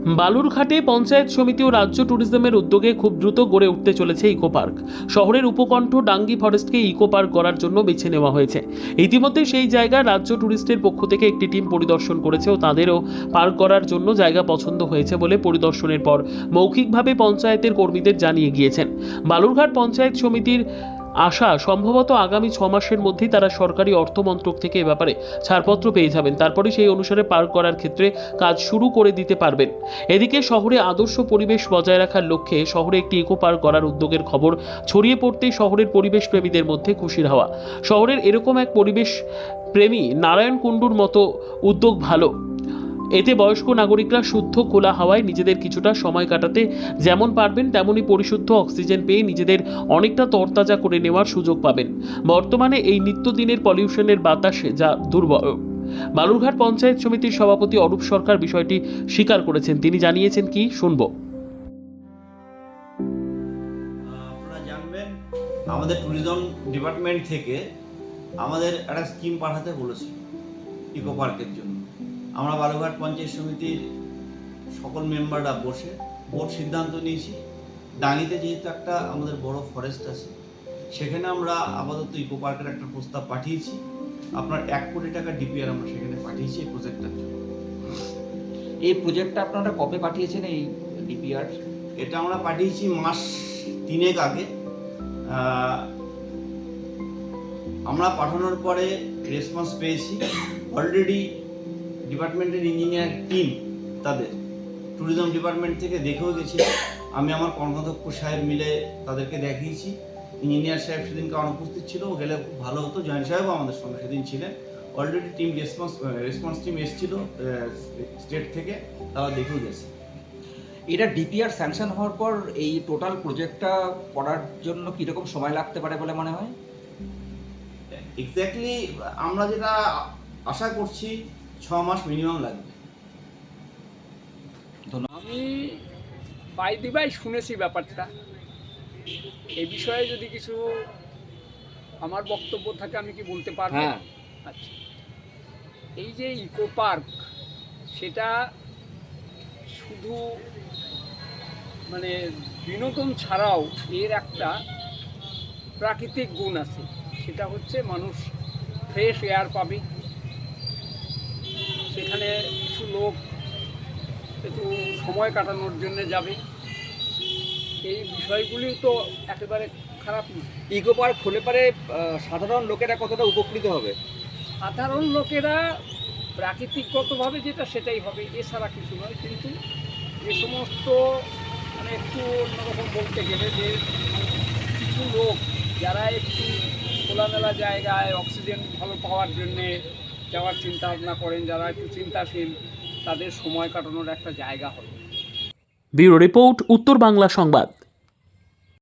বালুরঘাটে পঞ্চায়েত সমিতি ও রাজ্য ট্যুরিজমের উদ্যোগে খুব দ্রুত গড়ে উঠতে চলেছে ইকো পার্ক। শহরের উপকণ্ঠ ডাঙ্গি ফরেস্টকে ইকো পার্ক করার জন্য বেছে নেওয়া হয়েছে। ইতিমধ্যে সেই জায়গা রাজ্য ট্যুরিস্টের পক্ষ থেকে একটি টিম পরিদর্শন করেছে ও তাদেরও পার্ক করার জন্য জায়গা পছন্দ হয়েছে বলে পরিদর্শনের পর মৌখিকভাবে পঞ্চায়েতের কর্মীদের জানিয়ে গিয়েছেন। বালুরঘাট পঞ্চায়েত সমিতির আশা সম্ভবত আগামী 6 মাসের মধ্যেই তারা সরকারি অর্থ মন্ত্রক থেকে এ ব্যাপারে ছাড়পত্র পেয়ে যাবেন। তারপরে সেই অনুসারে পার্ক করার ক্ষেত্রে কাজ শুরু করে দিতে পারবেন। এদিকে শহরে আদর্শ পরিবেশ বজায় রাখার লক্ষ্যে শহরে একটি ইকো পার্ক করার উদ্যোগের খবর ছড়িয়ে পড়তেই শহরের পরিবেশ প্রেমীদের মধ্যে খুশির হাওয়া। শহরের এরকম এক পরিবেশ প্রেমী নারায়ণ কুণ্ডুর মতো উদ্যোগ ভালো। এতে বয়স্ক নাগরিকরা শুদ্ধ খোলা হাওয়ায় নিজেদের কিছুটা সময় কাটাতে যেমন পারবেন, তেমনি পরিশুদ্ধ অক্সিজেন পেয়ে নিজেদের অনেকটা তরতাজা করে নেওয়ার সুযোগ পাবেন। বর্তমানে এই নিত্যদিনের পলিউশনের বাতাসে যা দুর্বল। বালুরঘাট পঞ্চায়েত সমিতির সভাপতি অরূপ সরকার বিষয়টি স্বীকার করেছেন। তিনি জানিয়েছেন কি শুনবো। আপনারা জানবেন, আমাদের ট্যুরিজম ডিপার্টমেন্ট থেকে আমাদের একটা স্কিম পাঠাতে বলেছে ইকো পার্কের জন্য। আমরা বালুরঘাট পঞ্চায়েত সমিতির সকল মেম্বাররা বসে বোর্ড সিদ্ধান্ত নিয়েছি, ডাঙ্গিতে যেহেতু একটা আমাদের বড় ফরেস্ট আছে, সেখানে আমরা আপাতত ইকো পার্কের একটা প্রস্তাব পাঠিয়েছি। আপনার 1 কোটি টাকা ডিপিআর আমরা সেখানে পাঠিয়েছি এই প্রজেক্টটার জন্য। এই প্রজেক্টটা আপনারা কবে পাঠিয়েছেন এই ডিপিআর? এটা আমরা পাঠিয়েছি মাস 3 আগে। আমরা পাঠানোর পরে রেসপন্স পেয়েছি। অলরেডি ডিপার্টমেন্টের ইঞ্জিনিয়ার টিম তাদের ট্যুরিজম ডিপার্টমেন্ট থেকে দেখেও গেছে। আমি আমার কর্মাধ্যক্ষ সাহেব মিলে তাদেরকে দেখিয়েছি। ইঞ্জিনিয়ার সাহেব সেদিনকে অনুপস্থিত ছিল, গেলে খুব ভালো হতো। জয়েন্ট সাহেবও আমাদের সঙ্গে সেদিন ছিলেন। অলরেডি টিম রেসপন্স টিম এসেছিল স্টেট থেকে, তারা দেখেও গেছে। এটা ডিপিআর স্যাংশন হওয়ার পর এই টোটাল প্রজেক্টটা করার জন্য কীরকম সময় লাগতে পারে বলে মনে হয়? এক্স্যাক্টলি আমরা যেটা আশা করছি 6 মাস মিনিমাম লাগবে। আমি বাই দিবাই শুনেছি ব্যাপারটা। এই বিষয়ে যদি কিছু আমার বক্তব্য থাকে আমি কি বলতে পারবো? হ্যাঁ। আচ্ছা, এই যে ইকো পার্ক, সেটা শুধু মানে বিনোদন ছাড়াও এর একটা প্রাকৃতিক গুণ আছে। সেটা হচ্ছে মানুষ ফ্রেশ এয়ার পাবে। সেখানে কিছু লোক একটু সময় কাটানোর জন্য যাবে। এই বিষয়গুলি তো একেবারে খারাপ নয়। ইকো পার্ক হলে পারে সাধারণ লোকেরা কতটা উপকৃত হবে? সাধারণ লোকেরা প্রাকৃতিকগতভাবে যেটা সেটাই হবে, এছাড়া কিছু নয়। কিন্তু যে সমস্ত মানে একটু অন্যরকম বলতে গেলে যে কিছু লোক যারা একটু খোলামেলা জায়গায় অক্সিজেন ভালো পাওয়ার জন্যে যাওয়ার চিন্তা ভাবনা করেন, যারা একটু চিন্তাশীল, তাদের সময় কাটানোর একটা জায়গা হবে। ব্যুরো রিপোর্ট, উত্তর বাংলা সংবাদ।